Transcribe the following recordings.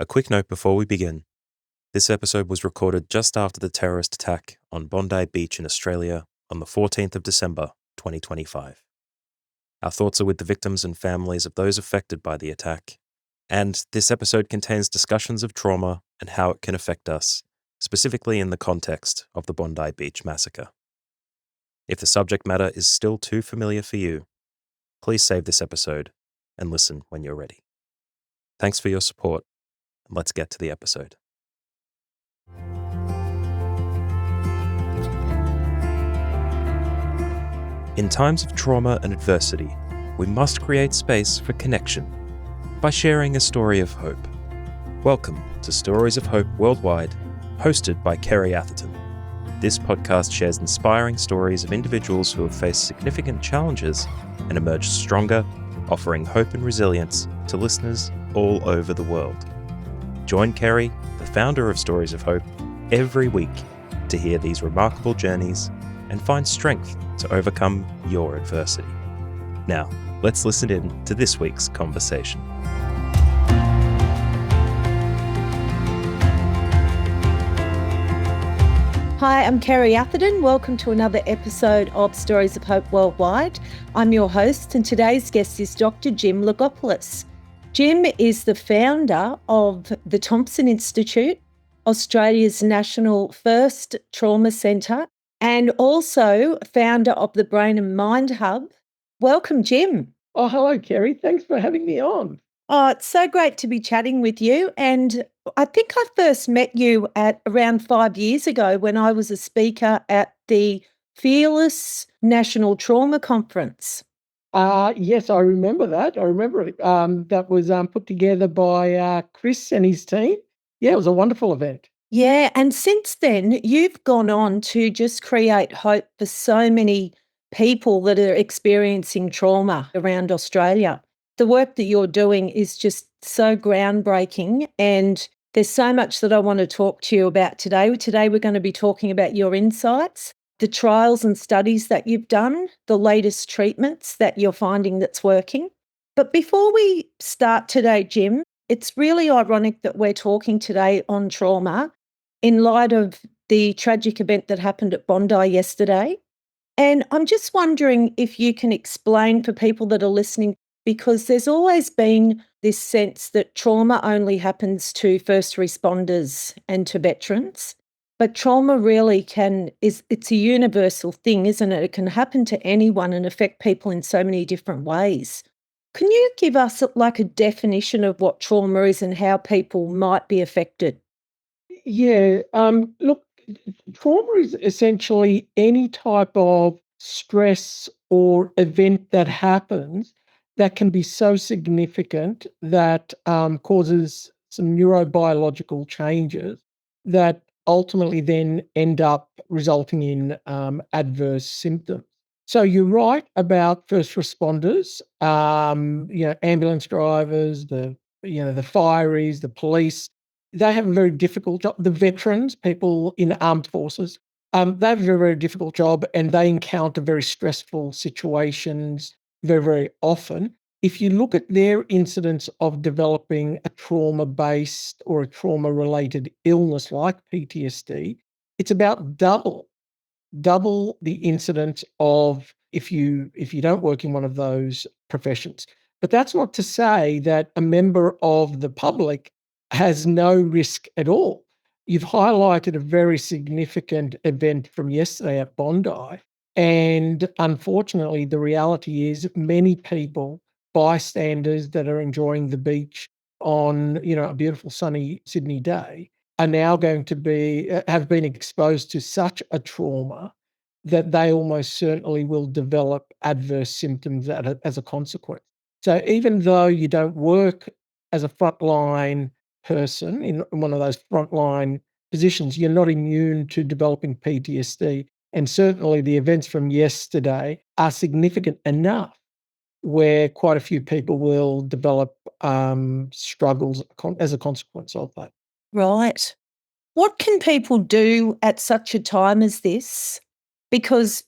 A quick note before we begin. This episode was recorded just after the terrorist attack on Bondi Beach in Australia on the 14th of December, 2025. Our thoughts are with the victims and families of those affected by the attack, and this episode contains discussions of trauma and how it can affect us, specifically in the context of the Bondi Beach massacre. If the subject matter is still too familiar for you, please save this episode and listen when you're ready. Thanks for your support. Let's get to the episode. In times of trauma and adversity, we must create space for connection by sharing a story of hope. Welcome to Stories of Hope Worldwide, hosted by Kerry Atherton. This podcast shares inspiring stories of individuals who have faced significant challenges and emerged stronger, offering hope and resilience to listeners all over the world. Join Kerry, the founder of Stories of Hope, every week to hear these remarkable journeys and find strength to overcome your adversity. Now, let's listen in to this week's conversation. Hi, I'm Kerry Atherton. Welcome to another episode of Stories of Hope Worldwide. I'm your host, and today's guest is Dr. Jim Lagopoulos. Jim is the founder of the Thompson Institute, Australia's national first trauma centre, and also founder of the Brain and Mind Hub. Welcome, Jim. Oh, hello, Kerry. Thanks for having me on. Oh, it's so great to be chatting with you. And I think I first met you at around 5 years ago when I was a speaker at the Fearless National Trauma Conference. Yes, I remember that. I remember it. That was put together by Chris and his team. Yeah, it was a wonderful event. Yeah, and since then, you've gone on to just create hope for so many people that are experiencing trauma around Australia. The work that you're doing is just so groundbreaking, and there's so much that I want to talk to you about today. Today, we're going to be talking about your insights, the trials and studies that you've done, the latest treatments that you're finding that's working. But before we start today, Jim, it's really ironic that we're talking today on trauma in light of the tragic event that happened at Bondi yesterday. And I'm just wondering if you can explain for people that are listening, because there's always been this sense that trauma only happens to first responders and to veterans. But trauma really it's a universal thing, isn't it? It can happen to anyone and affect people in so many different ways. Can you give us like a definition of what trauma is and how people might be affected? Yeah. Look, trauma is essentially any type of stress or event that happens that can be so significant that causes some neurobiological changes that ultimately then end up resulting in adverse symptoms. So you're right about first responders, ambulance drivers, the fireys, the police. They have a very difficult job. The veterans, people in armed forces, they have a very, very difficult job, and they encounter very stressful situations very, very often. If you look at their incidence of developing a trauma-based or a trauma-related illness like PTSD, it's about double the incidence of if you don't work in one of those professions. But that's not to say that a member of the public has no risk at all. You've highlighted a very significant event from yesterday at Bondi. And unfortunately, the reality is many people, bystanders that are enjoying the beach on, a beautiful sunny Sydney day, are now going to have been exposed to such a trauma that they almost certainly will develop adverse symptoms as a consequence. So even though you don't work as a frontline person in one of those frontline positions, you're not immune to developing PTSD. And certainly the events from yesterday are significant enough where quite a few people will develop struggles as a consequence of that. Right. What can people do at such a time as this? Because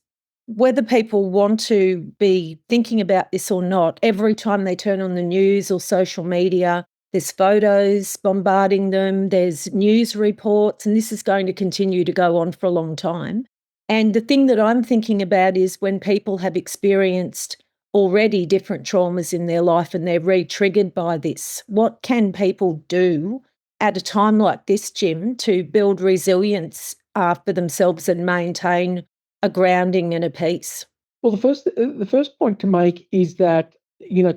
whether people want to be thinking about this or not, every time they turn on the news or social media, there's photos bombarding them, there's news reports, and this is going to continue to go on for a long time. And the thing that I'm thinking about is when people have experienced already different traumas in their life and they're re-triggered by this, what can people do at a time like this, Jim, to build resilience for themselves and maintain a grounding and a peace? Well, the first point to make is that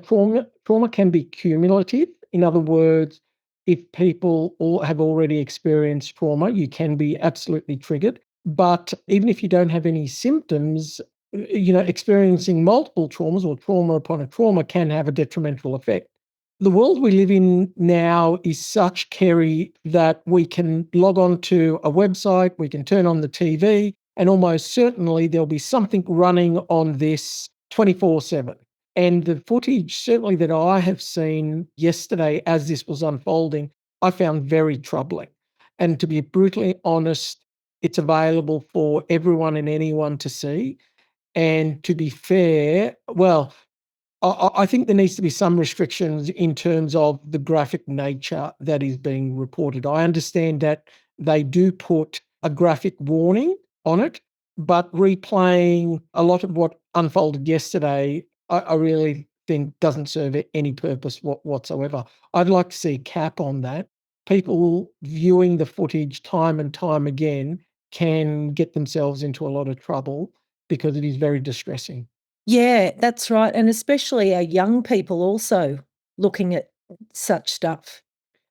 trauma can be cumulative. In other words, if people have already experienced trauma, you can be absolutely triggered. But even if you don't have any symptoms, experiencing multiple traumas or trauma upon a trauma can have a detrimental effect. The world we live in now is such, Kerry, that we can log on to a website, we can turn on the TV, and almost certainly there'll be something running on this 24/7. And the footage, certainly that I have seen yesterday as this was unfolding, I found very troubling. And to be brutally honest, it's available for everyone and anyone to see. And to be fair, well, I think there needs to be some restrictions in terms of the graphic nature that is being reported. I understand that they do put a graphic warning on it, but replaying a lot of what unfolded yesterday, I really think doesn't serve any purpose whatsoever. I'd like to see a cap on that. People viewing the footage time and time again can get themselves into a lot of trouble because it is very distressing. Yeah, that's right. And especially our young people also looking at such stuff.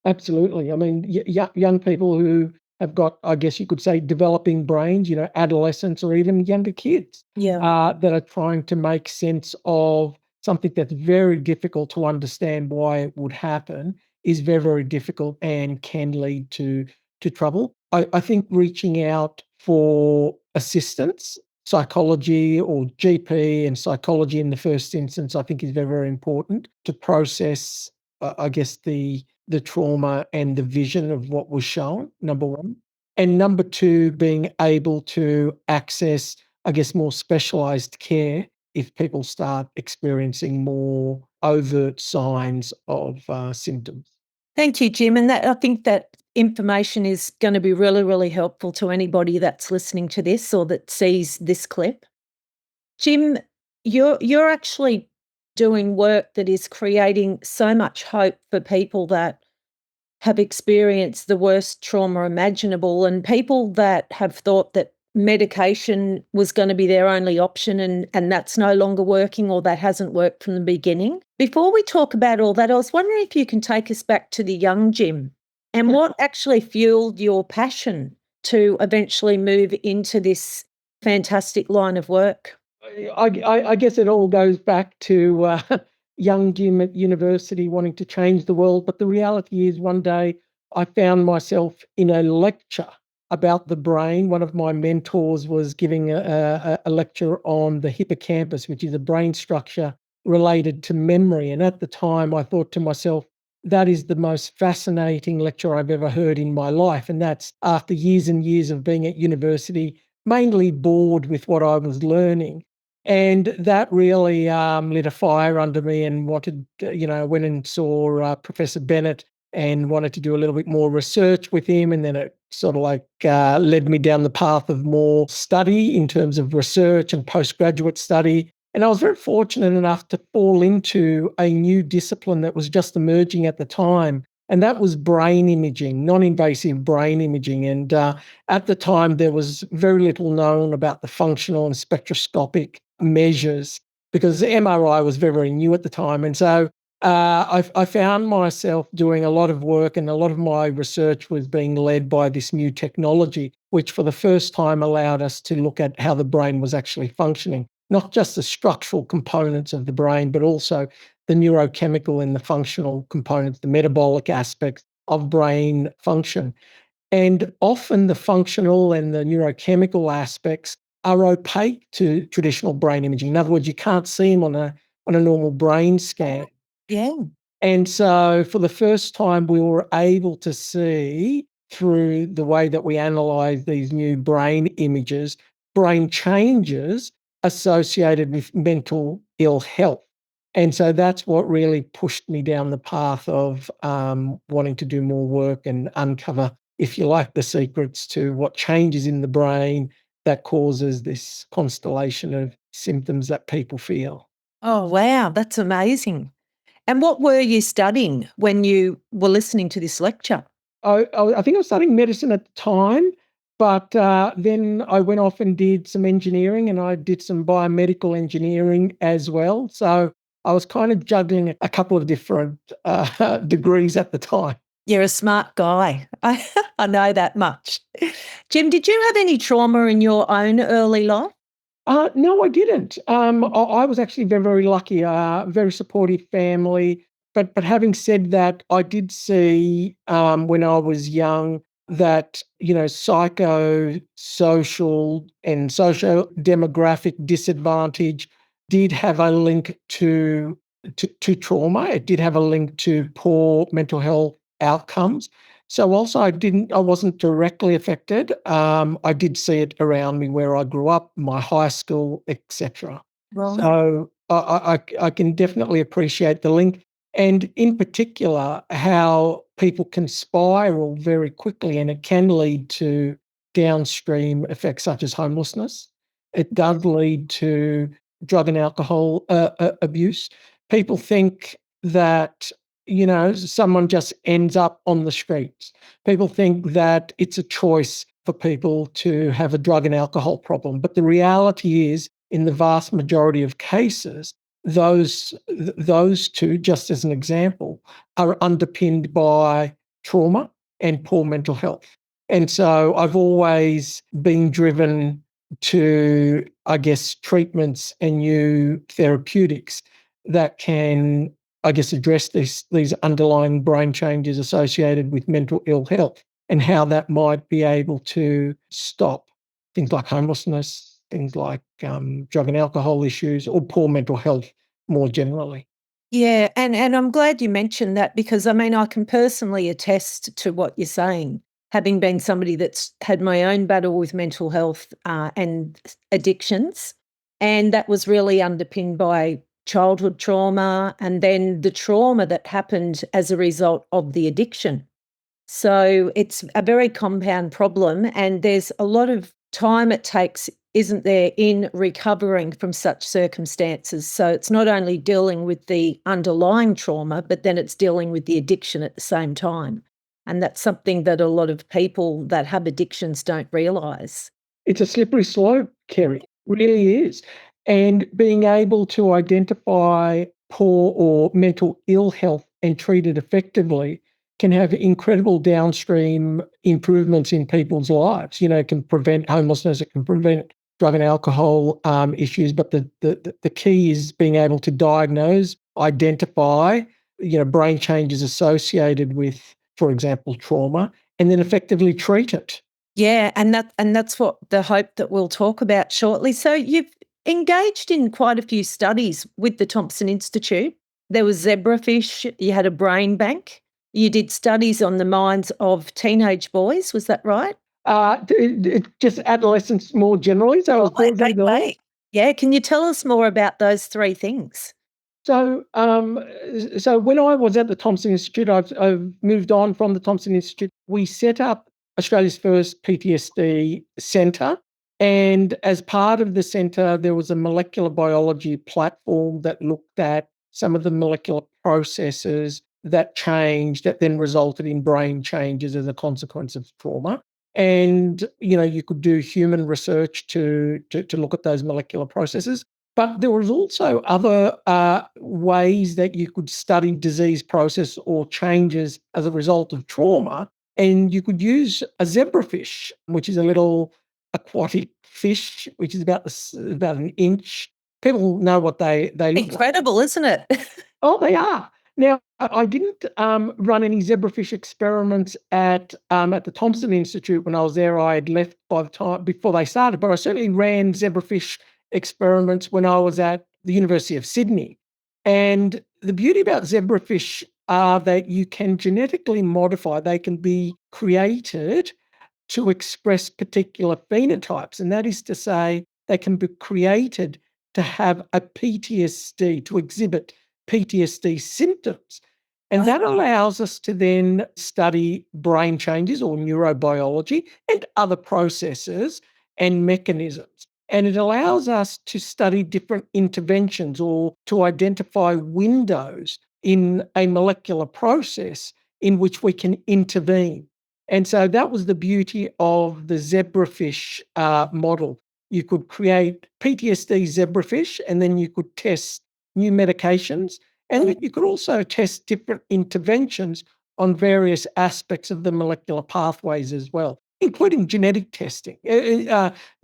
Absolutely. I mean, young people who have got, I guess you could say, developing brains, adolescents or even younger kids Yeah. that are trying to make sense of something that's very difficult to understand why it would happen is very, very difficult and can lead to trouble. I think reaching out for assistance, psychology or GP and psychology in the first instance, I think is very, very important to process, I guess, the trauma and the vision of what was shown, number one. And number two, being able to access, I guess, more specialized care if people start experiencing more overt signs of symptoms. Thank you, Jim. And that I think that information is going to be really, really helpful to anybody that's listening to this or that sees this clip. Jim, you're actually doing work that is creating so much hope for people that have experienced the worst trauma imaginable and people that have thought that medication was going to be their only option and that's no longer working or that hasn't worked from the beginning. Before we talk about all that, I was wondering if you can take us back to the young Jim and what actually fueled your passion to eventually move into this fantastic line of work. I guess it all goes back to young Jim at university wanting to change the world. But the reality is, one day I found myself in a lecture about the brain. One of my mentors was giving a lecture on the hippocampus, which is a brain structure related to memory. And at the time, I thought to myself, that is the most fascinating lecture I've ever heard in my life. And that's after years and years of being at university, mainly bored with what I was learning. And that really lit a fire under me and went and saw Professor Bennett and wanted to do a little bit more research with him. And then it sort of led me down the path of more study in terms of research and postgraduate study. And I was very fortunate enough to fall into a new discipline that was just emerging at the time. And that was brain imaging, non-invasive brain imaging. And at the time, there was very little known about the functional and spectroscopic measures because the MRI was very, very new at the time. And so I found myself doing a lot of work and a lot of my research was being led by this new technology, which for the first time allowed us to look at how the brain was actually functioning, not just the structural components of the brain, but also the neurochemical and the functional components, the metabolic aspects of brain function. And often the functional and the neurochemical aspects are opaque to traditional brain imaging. In other words, you can't see them on a normal brain scan. Yeah. And so for the first time, we were able to see through the way that we analyze these new brain images, brain changes associated with mental ill health. And so that's what really pushed me down the path of wanting to do more work and uncover, if you like, the secrets to what changes in the brain that causes this constellation of symptoms that people feel. Oh, wow, that's amazing. And what were you studying when you were listening to this lecture? I think I was studying medicine at the time, but then I went off and did some engineering, and I did some biomedical engineering as well. So I was kind of juggling a couple of different degrees at the time. You're a smart guy. I know that much. Jim, did you have any trauma in your own early life? No, I didn't. I was actually very, very lucky. Very supportive family. But having said that, I did see when I was young that psychosocial and social demographic disadvantage did have a link to trauma. It did have a link to poor mental health outcomes. So whilst I wasn't directly affected, I did see it around me where I grew up, my high school, etc. Right. So I can definitely appreciate the link, and in particular how people can spiral very quickly, and it can lead to downstream effects such as homelessness. It does lead to drug and alcohol abuse. People think that someone just ends up on the streets. People think that it's a choice for people to have a drug and alcohol problem. But the reality is, in the vast majority of cases, those two, just as an example, are underpinned by trauma and poor mental health. And so I've always been driven to, I guess, treatments and new therapeutics that can address these underlying brain changes associated with mental ill health and how that might be able to stop things like homelessness, things like drug and alcohol issues, or poor mental health more generally. Yeah, and I'm glad you mentioned that because, I mean, I can personally attest to what you're saying, having been somebody that's had my own battle with mental health and addictions, and that was really underpinned by childhood trauma and then the trauma that happened as a result of the addiction. So it's a very compound problem, and there's a lot of time it takes, isn't there, in recovering from such circumstances. So it's not only dealing with the underlying trauma, but then it's dealing with the addiction at the same time. And that's something that a lot of people that have addictions don't realise. It's a slippery slope, Kerry, really is. And being able to identify poor or mental ill health and treat it effectively can have incredible downstream improvements in people's lives. It can prevent homelessness, it can prevent drug and alcohol issues, but the key is being able to diagnose, identify, brain changes associated with, for example, trauma, and then effectively treat it. Yeah, and that's what the hope that we'll talk about shortly. So you've engaged in quite a few studies with the Thompson Institute. There was zebrafish, you had a brain bank, you did studies on the minds of teenage boys, was that right? Just adolescents more generally. So Oh, great. Yeah, can you tell us more about those three things? So when I was at the Thompson Institute, I've moved on from the Thompson Institute. We set up Australia's first PTSD centre, and as part of the centre, there was a molecular biology platform that looked at some of the molecular processes that changed, that then resulted in brain changes as a consequence of trauma. And you could do human research to look at those molecular processes. But there was also other ways that you could study disease process or changes as a result of trauma. And you could use a zebrafish, which is a little aquatic fish, which is about an inch. People know what they look like. Incredible, isn't it? Oh, they are. Now, I didn't run any zebrafish experiments at the Thompson Institute when I was there. I had left by the time before they started, but I certainly ran zebrafish experiments when I was at the University of Sydney. And the beauty about zebrafish are that you can genetically modify. They can be created to express particular phenotypes, and that is to say, they can be created to have a PTSD, to exhibit PTSD symptoms. And that allows us to then study brain changes or neurobiology and other processes and mechanisms. And it allows us to study different interventions or to identify windows in a molecular process in which we can intervene. And so that was the beauty of the zebrafish model. You could create PTSD zebrafish, and then you could test new medications, and you could also test different interventions on various aspects of the molecular pathways as well, including genetic testing,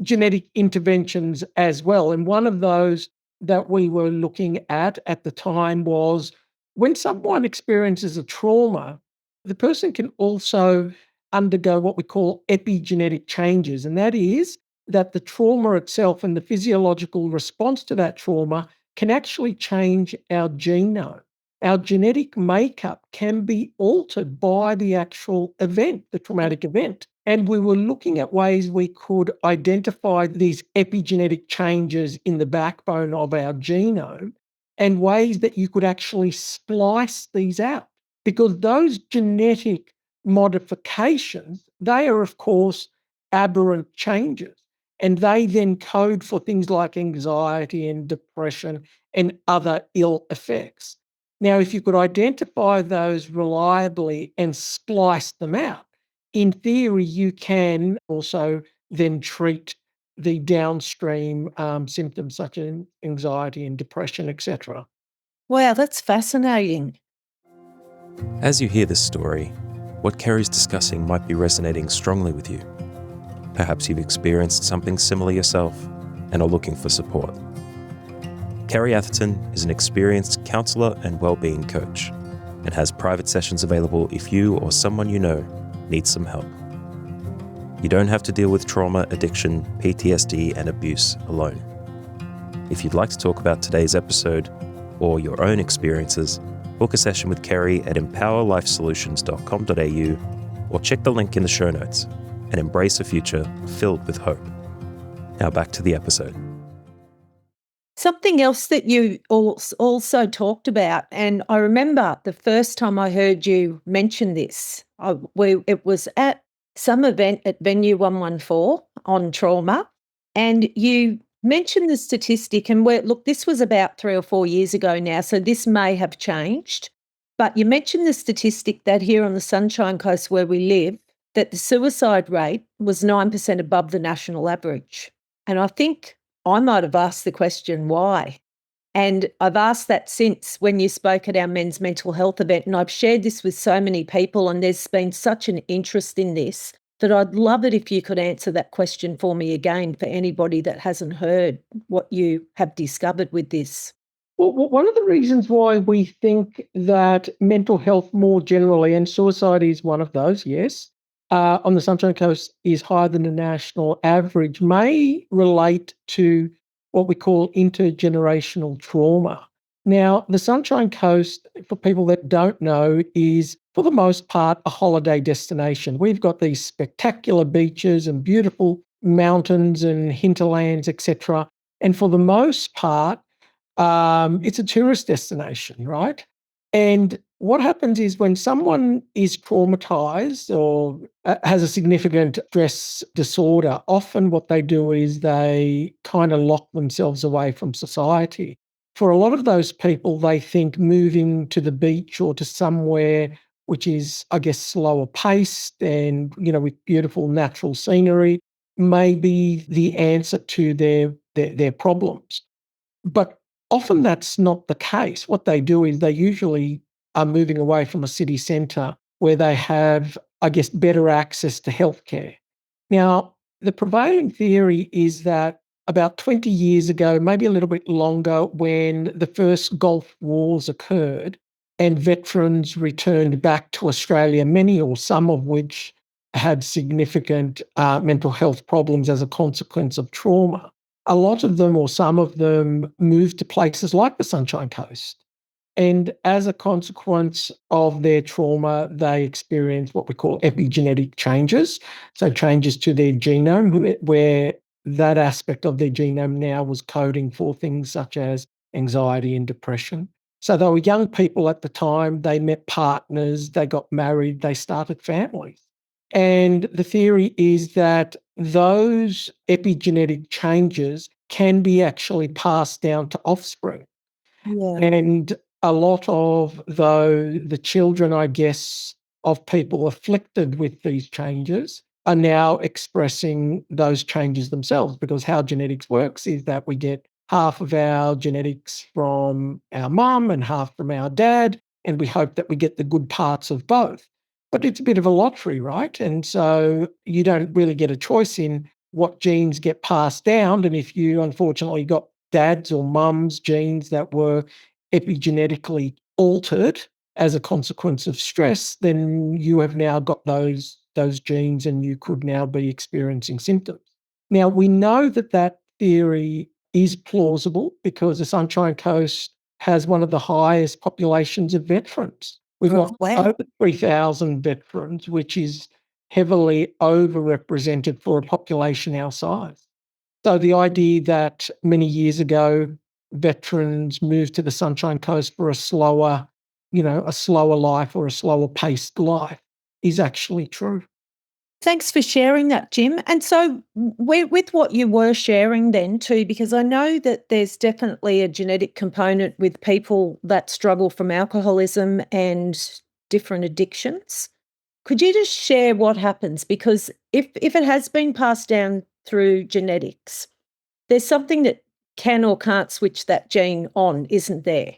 genetic interventions as well. And one of those that we were looking at the time was when someone experiences a trauma, the person can also undergo what we call epigenetic changes. And that is that the trauma itself and the physiological response to that trauma can actually change our genome. Our genetic makeup can be altered by the actual event, the traumatic event. And we were looking at ways we could identify these epigenetic changes in the backbone of our genome and ways that you could actually splice these out. Because those genetic modifications, they are, of course, aberrant changes. And they then code for things like anxiety and depression and other ill effects. Now, if you could identify those reliably and splice them out, in theory, you can also then treat the downstream symptoms such as anxiety and depression, etc. Wow, that's fascinating. As you hear this story, what Kerry's discussing might be resonating strongly with you. Perhaps you've experienced something similar yourself and are looking for support. Kerry Atherton is an experienced counsellor and wellbeing coach and has private sessions available if you or someone you know needs some help. You don't have to deal with trauma, addiction, PTSD, and abuse alone. If you'd like to talk about today's episode or your own experiences, book a session with Kerry at empowerlifesolutions.com.au or check the link in the show notes and embrace a future filled with hope. Now back to the episode. Something else that you also talked about, and I remember the first time I heard you mention this, it was at some event at Venue 114 on trauma, and you mentioned the statistic, and look, this was about 3 or 4 years ago now, so this may have changed, but you mentioned the statistic that here on the Sunshine Coast where we live, that the suicide rate was 9% above the national average. And I think I might have asked the question, why? And I've asked that since when you spoke at our men's mental health event, and I've shared this with so many people, and there's been such an interest in this that I'd love it if you could answer that question for me again for anybody that hasn't heard what you have discovered with this. Well, one of the reasons why we think that mental health more generally, and suicide is one of those, yes, on the Sunshine Coast is higher than the national average, may relate to what we call intergenerational trauma. Now, the Sunshine Coast, for people that don't know, is for the most part a holiday destination. We've got these spectacular beaches and beautiful mountains and hinterlands, etc. And for the most part, it's a tourist destination, right? And what happens is when someone is traumatized or has a significant stress disorder, often what they do is they kind of lock themselves away from society. For a lot of those people, they think moving to the beach or to somewhere which is, I guess, slower paced and, with beautiful natural scenery may be the answer to their problems. But often that's not the case. What they do is they usually are moving away from a city centre where they have, I guess, better access to healthcare. Now, the prevailing theory is that about 20 years ago, maybe a little bit longer, when the first Gulf Wars occurred and veterans returned back to Australia, many or some of which had significant mental health problems as a consequence of trauma, a lot of them or some of them moved to places like the Sunshine Coast. And as a consequence of their trauma, they experience what we call epigenetic changes. So changes to their genome where that aspect of their genome now was coding for things such as anxiety and depression. So they were young people at the time, they met partners, they got married, they started families. And the theory is that those epigenetic changes can be actually passed down to offspring. Yeah. And a lot of the children, I guess, of people afflicted with these changes are now expressing those changes themselves, because how genetics works is that we get half of our genetics from our mum and half from our dad, and we hope that we get the good parts of both. But it's a bit of a lottery, right? And so you don't really get a choice in what genes get passed down. And if you unfortunately got dad's or mum's genes that were epigenetically altered as a consequence of stress, then you have now got those genes and you could now be experiencing symptoms. Now, we know that that theory is plausible because the Sunshine Coast has one of the highest populations of veterans. We've got over 3,000 veterans, which is heavily overrepresented for a population our size. So the idea that many years ago, veterans moved to the Sunshine Coast for a slower life or a slower paced life is actually true. Thanks for sharing that, Jim. And so, with what you were sharing then too, because I know that there's definitely a genetic component with people that struggle from alcoholism and different addictions. Could you just share what happens? Because if it has been passed down through genetics, there's something that can or can't switch that gene on, isn't there?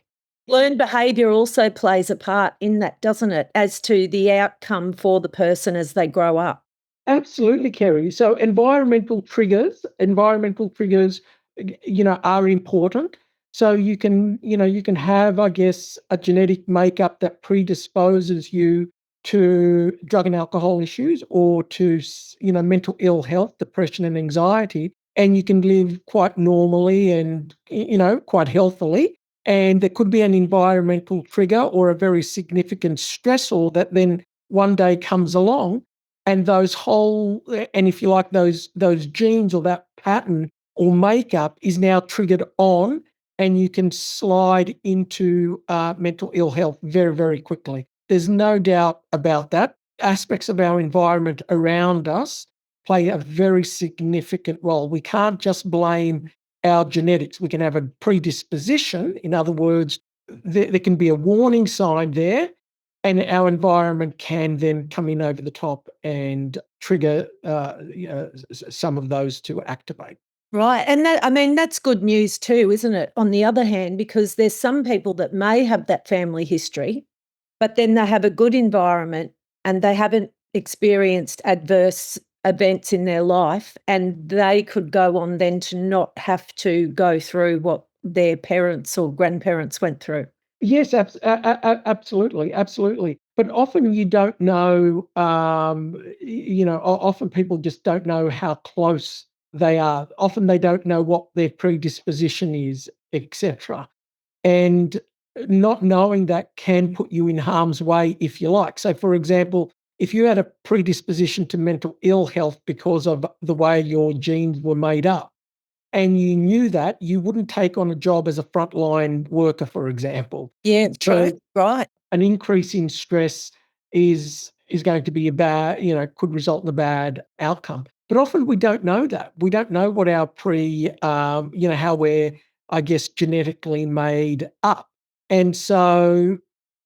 Learned behaviour also plays a part in that, doesn't it, as to the outcome for the person as they grow up? Absolutely, Kerry. So environmental triggers, are important. So you can have, I guess, a genetic makeup that predisposes you to drug and alcohol issues or to, mental ill health, depression and anxiety, and you can live quite normally and, quite healthily. And there could be an environmental trigger or a very significant stressor that then one day comes along, and if you like, those genes or that pattern or makeup is now triggered on, and you can slide into mental ill health very, very quickly. There's no doubt about that. Aspects of our environment around us play a very significant role. We can't just blame our genetics. We can have a predisposition. In other words, there can be a warning sign there, and our environment can then come in over the top and trigger some of those to activate. Right. And that's good news too, isn't it? On the other hand, because there's some people that may have that family history, but then they have a good environment and they haven't experienced adverse events in their life, and they could go on then to not have to go through what their parents or grandparents went through. Yes, absolutely, absolutely. But often you don't know, often people just don't know how close they are. Often they don't know what their predisposition is, etc. And not knowing that can put you in harm's way, if you like. So, for example, if you had a predisposition to mental ill health because of the way your genes were made up, and you knew that, you wouldn't take on a job as a frontline worker, for example. Yeah, So true. Right. an increase in stress is going to be could result in a bad outcome. But often we don't know that. We don't know what our how we're, I guess, genetically made up. And so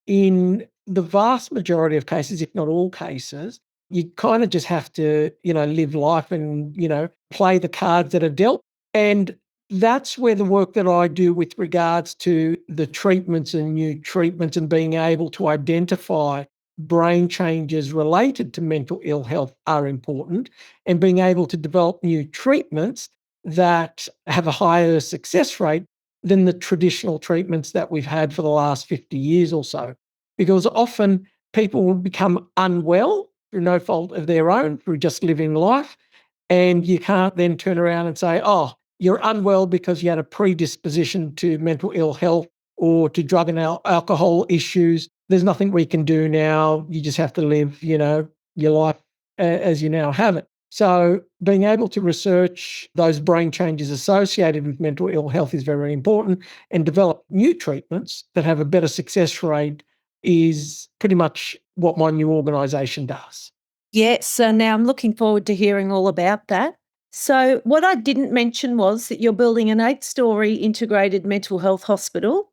in the vast majority of cases, if not all cases, you kind of just have to, live life and, play the cards that are dealt. And that's where the work that I do with regards to the treatments and new treatments and being able to identify brain changes related to mental ill health are important, and being able to develop new treatments that have a higher success rate than the traditional treatments that we've had for the last 50 years or so. Because often people will become unwell through no fault of their own, through just living life. And you can't then turn around and say, oh, you're unwell because you had a predisposition to mental ill health or to drug and alcohol issues. There's nothing we can do now. You just have to live, your life as you now have it. So being able to research those brain changes associated with mental ill health is very important, and develop new treatments that have a better success rate is pretty much what my new organisation does. Yes, so now I'm looking forward to hearing all about that. So, what I didn't mention was that you're building an 8-story integrated mental health hospital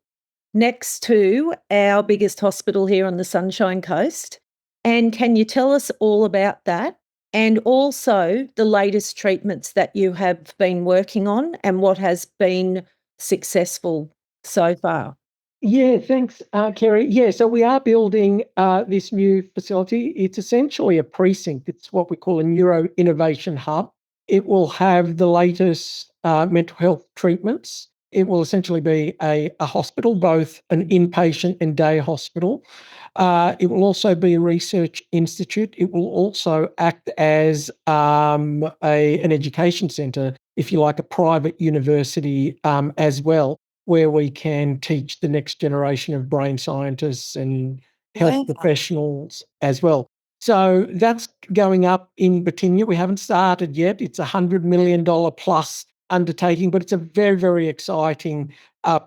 next to our biggest hospital here on the Sunshine Coast. And can you tell us all about that? And also the latest treatments that you have been working on and what has been successful so far? Yeah, thanks, Kerry. Yeah, so we are building this new facility. It's essentially a precinct. It's what we call a neuro-innovation hub. It will have the latest mental health treatments. It will essentially be a hospital, both an inpatient and day hospital. It will also be a research institute. It will also act as an education centre, if you like, a private university as well, where we can teach the next generation of brain scientists and health Wow. professionals as well. So that's going up in Batinia. We haven't started yet. It's $100 million plus undertaking, but it's a very, very exciting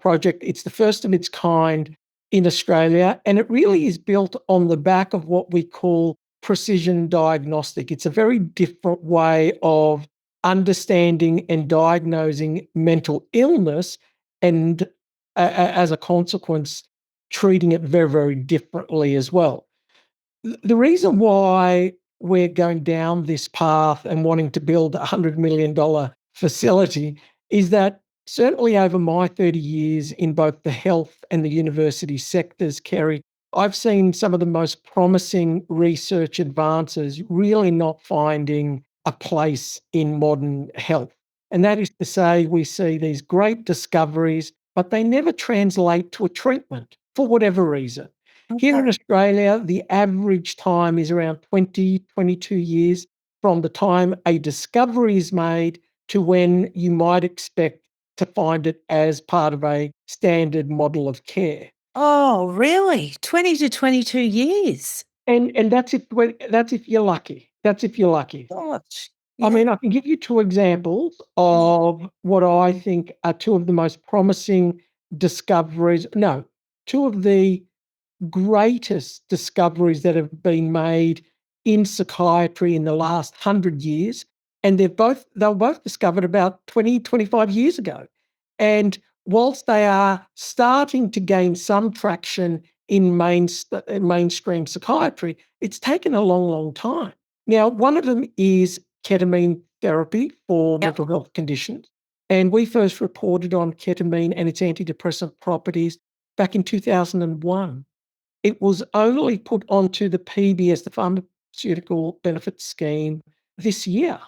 project. It's the first of its kind in Australia, and it really is built on the back of what we call precision diagnostic. It's a very different way of understanding and diagnosing mental illness, and as a consequence, treating it very, very differently as well. The reason why we're going down this path and wanting to build a $100 million facility is that certainly over my 30 years in both the health and the university sectors, Kerry, I've seen some of the most promising research advances really not finding a place in modern health. And that is to say, we see these great discoveries, but they never translate to a treatment for whatever reason. Here in Okay. Australia, the average time is around 20, 22 years from the time a discovery is made to when you might expect to find it as part of a standard model of care. Oh, really? 20 to 22 years? And that's if you're lucky. That's if you're lucky. Gosh. I Yeah. mean, I can give you two examples of what I think are two of the most promising discoveries. No, two of the greatest discoveries that have been made in psychiatry in the last 100 years. And they were both discovered about 20, 25 years ago. And whilst they are starting to gain some traction in mainstream psychiatry, it's taken a long, long time. Now, one of them is ketamine therapy for Yep. mental health conditions. And we first reported on ketamine and its antidepressant properties back in 2001. It was only put onto the PBS, the Pharmaceutical Benefits Scheme, this year.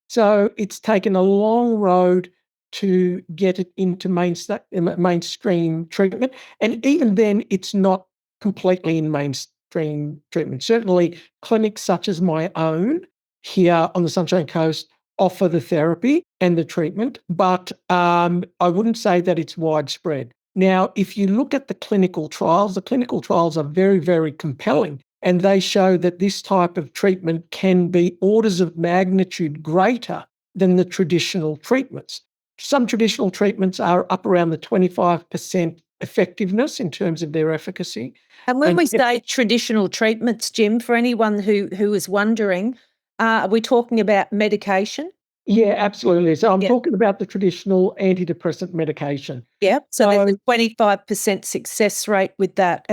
So it's taken a long road to get it into mainstream treatment. And even then, it's not completely in mainstream treatment. Certainly, clinics such as my own here on the Sunshine Coast offer the therapy and the treatment, but I wouldn't say that it's widespread. Now, if you look at the clinical trials are very, very compelling, and they show that this type of treatment can be orders of magnitude greater than the traditional treatments. Some traditional treatments are up around the 25% effectiveness in terms of their efficacy. And when And we say traditional treatments, Jim, for anyone who is wondering, are we talking about medication? yeah, absolutely. So I'm Yep. talking about the traditional antidepressant medication. Yep. So there's So a 25% success rate with that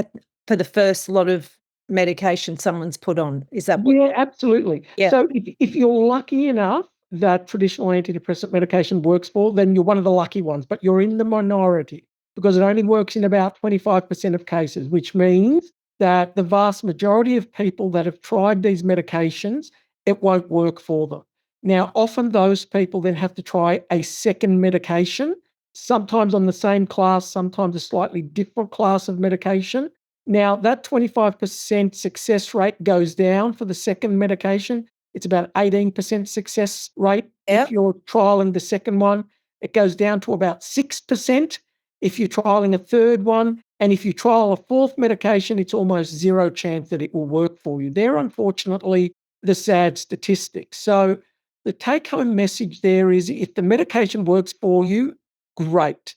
for the first lot of medication someone's put on. Is that what? yeah, absolutely. Yeah. So if you're lucky enough that traditional antidepressant medication works for, then you're one of the lucky ones, but you're in the minority because it only works in about 25% of cases, which means that the vast majority of people that have tried these medications, it won't work for them. Now, often those people then have to try a second medication, sometimes on the same class, sometimes a slightly different class of medication. Now, that 25% success rate goes down for the second medication. It's about 18% success rate Yep. if you're trialing the second one. It goes down to about 6% if you're trialing a third one. And if you trial a fourth medication, it's almost zero chance that it will work for you. They're unfortunately the sad statistics. So the take-home message there is if the medication works for you, great.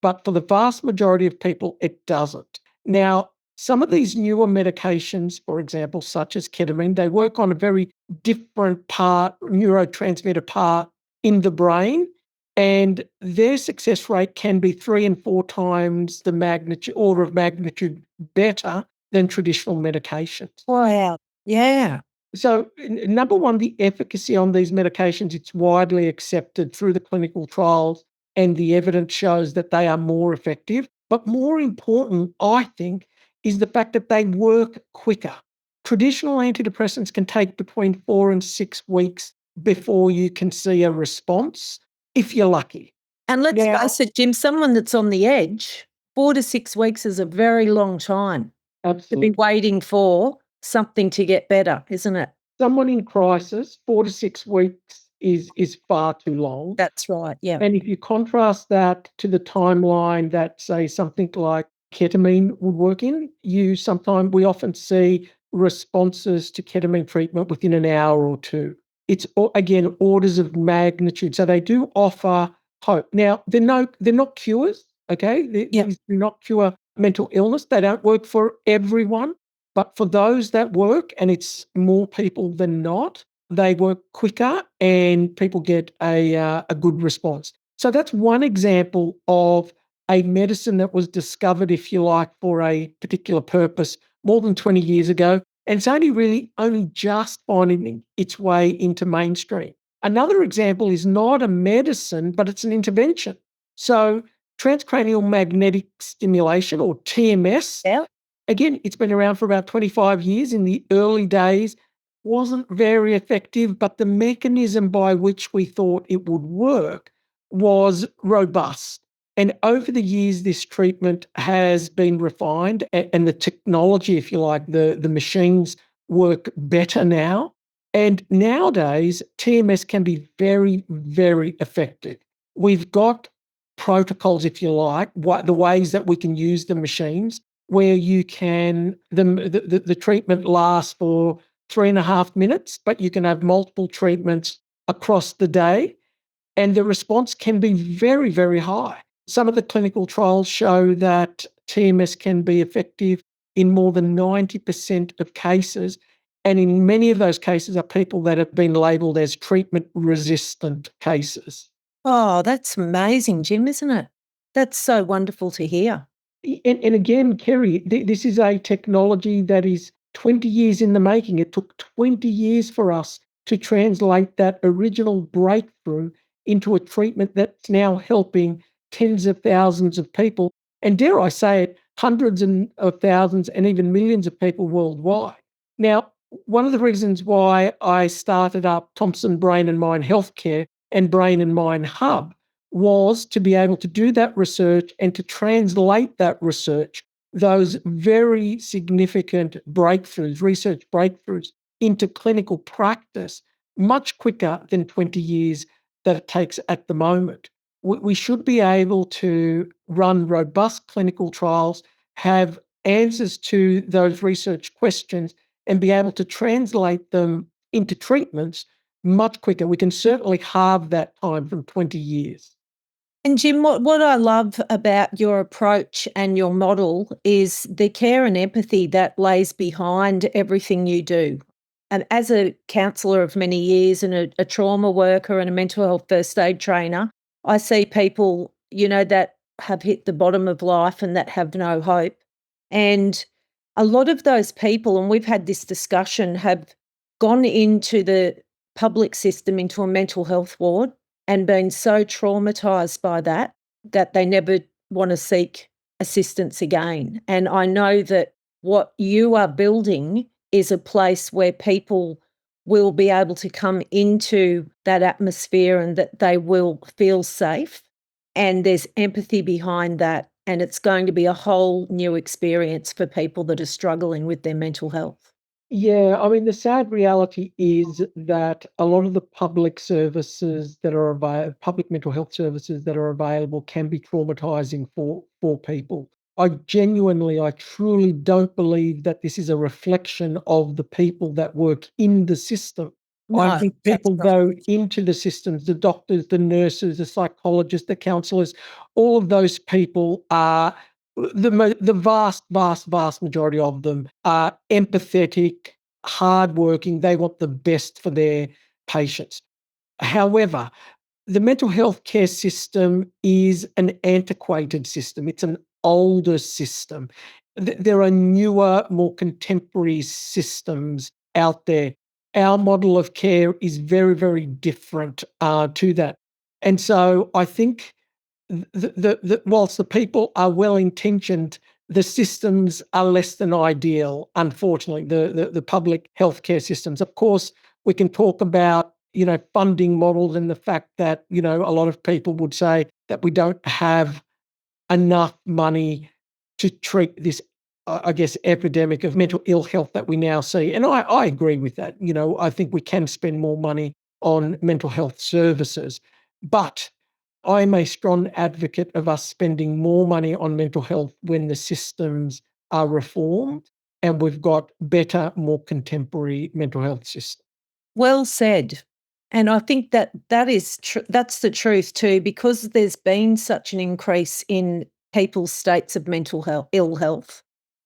But for the vast majority of people, it doesn't. Now, some of these newer medications, for example, such as ketamine, they work on a very different neurotransmitter part in the brain, and their success rate can be 3 and 4 times the order of magnitude better than traditional medications. Wow. Yeah. So, number one, the efficacy on these medications, it's widely accepted through the clinical trials, and the evidence shows that they are more effective. But more important, I think, is the fact that they work quicker. Traditional antidepressants can take between 4 and 6 weeks before you can see a response, if you're lucky. And let's face it, Jim, someone that's on the edge, 4 to 6 weeks is a very long time to be waiting for something to get better, isn't it? Someone in crisis, 4 to 6 weeks is far too long. That's right, yeah. And if you contrast that to the timeline that, say, something like ketamine would work in, we often see responses to ketamine treatment within an hour or two. It's, again, orders of magnitude. So they do offer hope. Now, they're not cures, okay? These do not cure mental illness. They don't work for everyone. But for those that work, and it's more people than not, they work quicker and people get a good response. So that's one example of a medicine that was discovered, if you like, for a particular purpose more than 20 years ago. And it's only just finding its way into mainstream. Another example is not a medicine, but it's an intervention. So transcranial magnetic stimulation, or TMS, again, it's been around for about 25 years. In the early days, wasn't very effective, but the mechanism by which we thought it would work was robust. And over the years, this treatment has been refined, and the technology, if you like, the machines work better now. And nowadays, TMS can be very, very effective. We've got protocols, if you like, the ways that we can use the machines, where you can, the treatment lasts for 3.5 minutes, but you can have multiple treatments across the day, and the response can be very, very high. Some of the clinical trials show that TMS can be effective in more than 90% of cases, and in many of those cases are people that have been labelled as treatment-resistant cases. Oh, that's amazing, Jim, isn't it? That's so wonderful to hear. And again, Kerry, this is a technology that is 20 years in the making. It took 20 years for us to translate that original breakthrough into a treatment that's now helping tens of thousands of people, and dare I say it, hundreds of thousands and even millions of people worldwide. Now, one of the reasons why I started up Thompson Brain and Mind Healthcare and Brain and Mind Hub was to be able to do that research and to translate that research, those very significant breakthroughs, research breakthroughs, into clinical practice much quicker than 20 years that it takes at the moment. We should be able to run robust clinical trials, have answers to those research questions, and be able to translate them into treatments much quicker. We can certainly halve that time from 20 years. And Jim, what I love about your approach and your model is the care and empathy that lays behind everything you do. And as a counsellor of many years and a trauma worker and a mental health first aid trainer, I see people, that have hit the bottom of life and that have no hope. And a lot of those people, and we've had this discussion, have gone into the public system, into a mental health ward, and been so traumatised by that they never want to seek assistance again. And I know that what you are building is a place where people will be able to come into that atmosphere and that they will feel safe, and there's empathy behind that, and it's going to be a whole new experience for people that are struggling with their mental health. Yeah, I mean, the sad reality is that a lot of the public services that are available, public mental health services that are available, can be traumatizing for people. I truly don't believe that this is a reflection of the people that work in the system. I No, think that's people right. go into the systems, the doctors, the nurses, the psychologists, the counsellors, all of those people are, the vast majority of them are empathetic, hardworking. They want the best for their patients. However, the mental health care system is an antiquated system. It's an older system. There are newer, more contemporary systems out there. Our model of care is very, very different to that. And so I think whilst the people are well intentioned, the systems are less than ideal, unfortunately, the public healthcare systems. Of course, we can talk about, funding models and the fact that, a lot of people would say that we don't have enough money to treat this, I guess, epidemic of mental ill health that we now see. And I agree with that. I think we can spend more money on mental health services. But I'm a strong advocate of us spending more money on mental health when the systems are reformed and we've got better, more contemporary mental health systems. Well said. And I think that's the truth too, because there's been such an increase in people's states of mental health, ill health.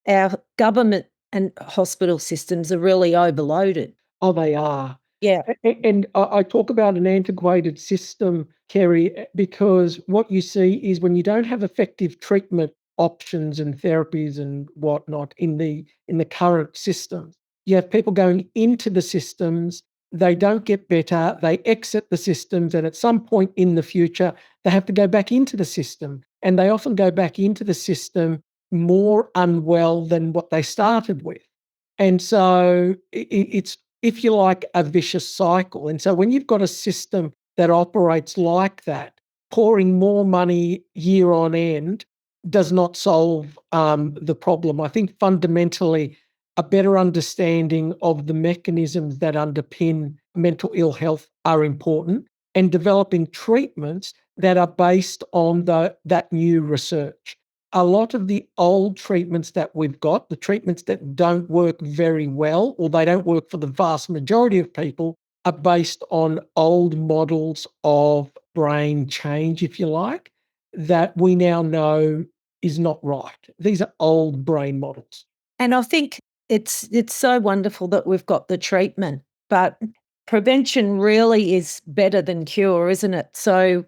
Our government and hospital systems are really overloaded. Oh, they are. Yeah. And I talk about an antiquated system, Kerry, because what you see is when you don't have effective treatment options and therapies and whatnot in the current systems, you have people going into the systems, they don't get better, they exit the systems, and at some point in the future, they have to go back into the system. And they often go back into the system more unwell than what they started with. And so it's, if you like, a vicious cycle. And so when you've got a system that operates like that, pouring more money year on end does not solve the problem. I think fundamentally, a better understanding of the mechanisms that underpin mental ill health are important, and developing treatments that are based on that new research. A lot of the old treatments that we've got, the treatments that don't work very well, or they don't work for the vast majority of people, are based on old models of brain change, if you like, that we now know is not right. These are old brain models. And I think it's so wonderful that we've got the treatment, but prevention really is better than cure, isn't it? So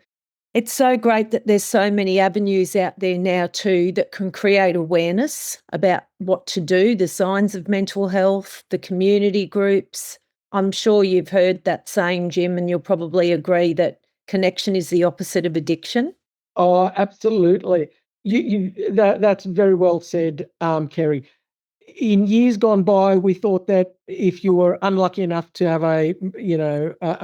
it's so great that there's so many avenues out there now too that can create awareness about what to do, the signs of mental health, the community groups. I'm sure you've heard that saying, Jim, and you'll probably agree that connection is the opposite of addiction. Oh, absolutely. That's very well said, Kerry. In years gone by, we thought that if you were unlucky enough to have a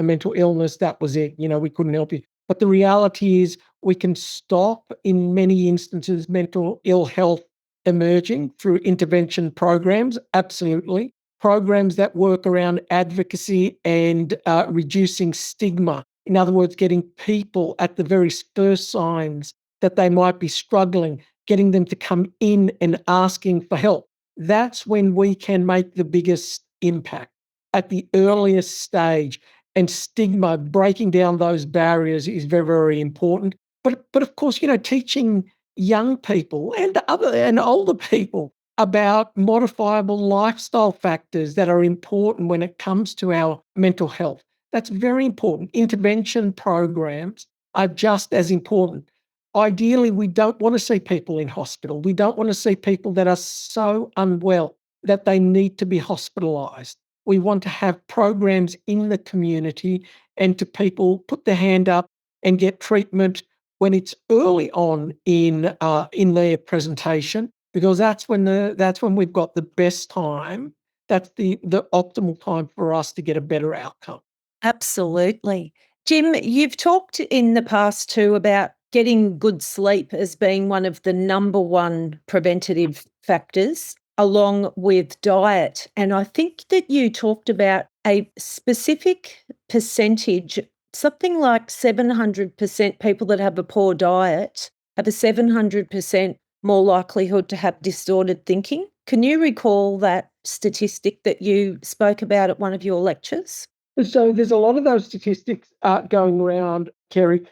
mental illness, that was it. We couldn't help you. But the reality is we can stop, in many instances, mental ill health emerging through intervention programs. Absolutely. Programs that work around advocacy and reducing stigma. In other words, getting people at the very first signs that they might be struggling, getting them to come in and asking for help. That's when we can make the biggest impact, at the earliest stage. And stigma, breaking down those barriers, is very, very important. But of course, teaching young people and older people about modifiable lifestyle factors that are important when it comes to our mental health. That's very important. Intervention programs are just as important. Ideally, we don't want to see people in hospital. We don't want to see people that are so unwell that they need to be hospitalised. We want to have programs in the community and to people put their hand up and get treatment when it's early on in their presentation, because that's when we've got the best time. That's the optimal time for us to get a better outcome. Absolutely. Jim, you've talked in the past too about getting good sleep as being one of the number one preventative factors, along with diet. And I think that you talked about a specific percentage, something like 700% people that have a poor diet have a 700% more likelihood to have disordered thinking. Can you recall that statistic that you spoke about at one of your lectures? So there's a lot of those statistics going around, Kerry.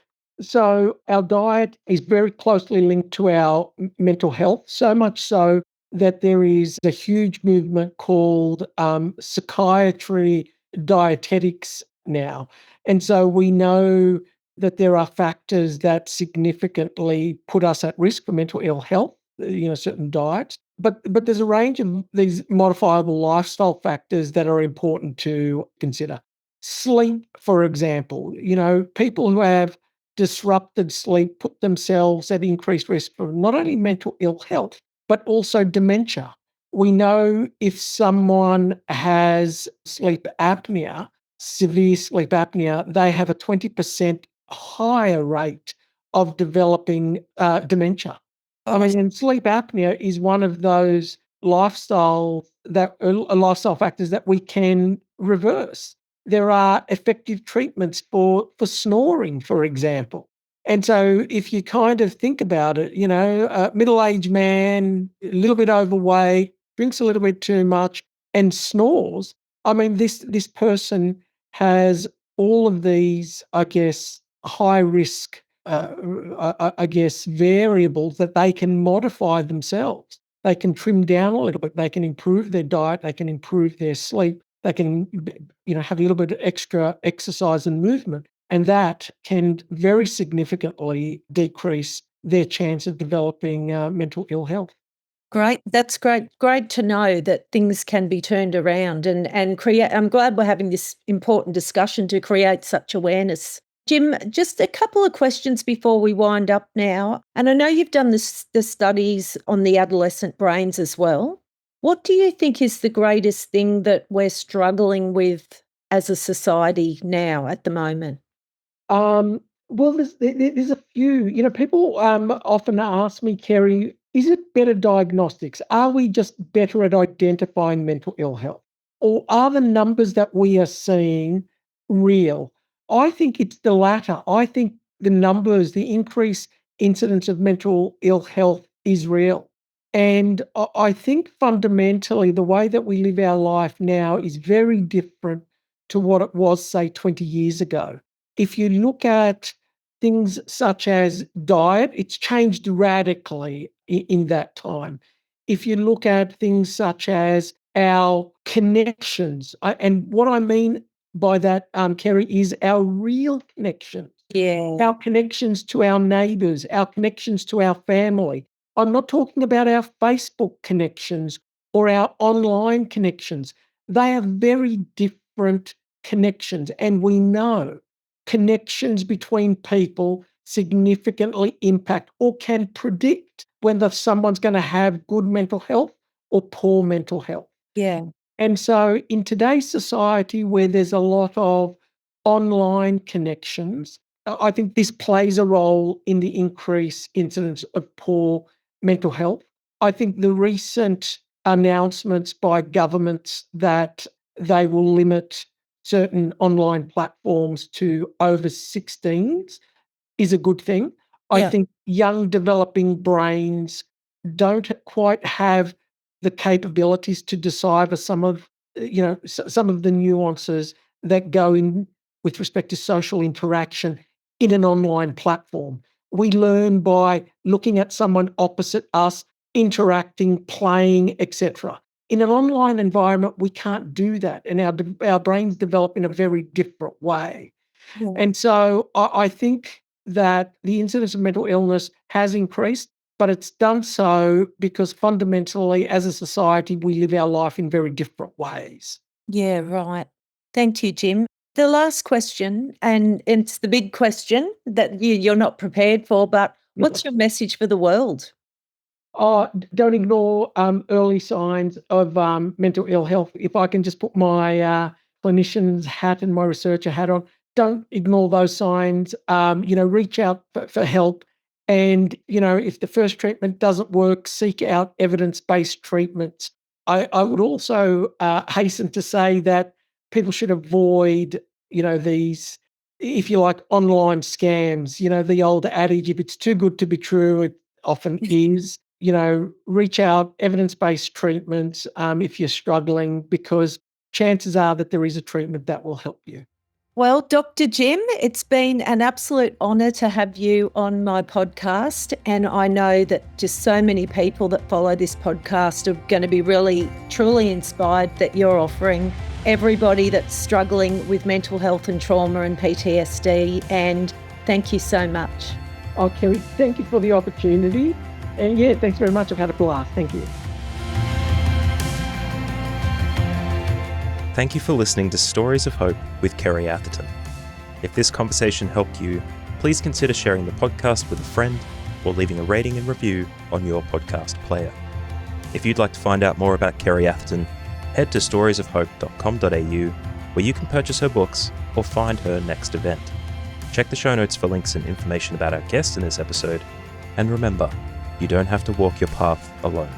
So our diet is very closely linked to our mental health, so much so that there is a huge movement called psychiatry dietetics now. And so we know that there are factors that significantly put us at risk for mental ill health, certain diets. But there's a range of these modifiable lifestyle factors that are important to consider. Sleep, for example, people who have disrupted sleep put themselves at increased risk for not only mental ill health, but also dementia. We know if someone has sleep apnea, severe sleep apnea, they have a 20% higher rate of developing dementia. I mean, and sleep apnea is one of those lifestyle factors that we can reverse. There are effective treatments for snoring, for example. And so if you kind of think about it, a middle-aged man, a little bit overweight, drinks a little bit too much and snores, I mean, this person has all of these, I guess, high risk, variables that they can modify themselves. They can trim down a little bit. They can improve their diet. They can improve their sleep. They can, have a little bit of extra exercise and movement. And that can very significantly decrease their chance of developing mental ill health. Great. That's great. Great to know that things can be turned around and create. I'm glad we're having this important discussion to create such awareness. Jim, just a couple of questions before we wind up now. And I know you've done the studies on the adolescent brains as well. What do you think is the greatest thing that we're struggling with as a society now at the moment? Well, there's a few. People often ask me, Kerry, is it better diagnostics? Are we just better at identifying mental ill health? Or are the numbers that we are seeing real? I think it's the latter. I think the numbers, the increased incidence of mental ill health is real. And I think fundamentally the way that we live our life now is very different to what it was, say, 20 years ago. If you look at things such as diet, it's changed radically in that time. If you look at things such as our connections, and what I mean by that, Kerry, is our real connections. Yeah. Our connections to our neighbours, our connections to our family. I'm not talking about our Facebook connections or our online connections. They are very different connections, and we know connections between people significantly impact or can predict whether someone's going to have good mental health or poor mental health. Yeah. And so in today's society where there's a lot of online connections, I think this plays a role in the increased incidence of poor mental health. I think the recent announcements by governments that they will limit certain online platforms to over 16s is a good thing. I Yeah. think young developing brains don't quite have the capabilities to decipher some of the nuances that go in with respect to social interaction in an online platform. We learn by looking at someone opposite us, interacting, playing, etc. In an online environment, we can't do that, and our brains develop in a very different way. Yeah. And so I think that the incidence of mental illness has increased, but it's done so because fundamentally, as a society, we live our life in very different ways. Yeah, right. Thank you, Jim. The last question, and it's the big question that you're not prepared for, but what's your message for the world? Don't ignore early signs of mental ill health. If I can just put my clinician's hat and my researcher hat on, don't ignore those signs. Reach out for help. And, if the first treatment doesn't work, seek out evidence-based treatments. I would also hasten to say that people should avoid, these, if you like, online scams. The old adage, if it's too good to be true, it often is. reach out, evidence-based treatment if you're struggling, because chances are that there is a treatment that will help you. Well, Dr. Jim, it's been an absolute honour to have you on my podcast, and I know that just so many people that follow this podcast are going to be really, truly inspired that you're offering everybody that's struggling with mental health and trauma and PTSD, and thank you so much. Oh, Kerry, thank you for the opportunity, and yeah, thanks very much. I've had a blast. Thank you. Thank you for listening to Stories of Hope with Kerry Atherton. If this conversation helped you, please consider sharing the podcast with a friend or leaving a rating and review on your podcast player. If you'd like to find out more about Kerry Atherton, head to storiesofhope.com.au, where you can purchase her books or find her next event. Check the show notes for links and information about our guest in this episode, and remember, you don't have to walk your path alone.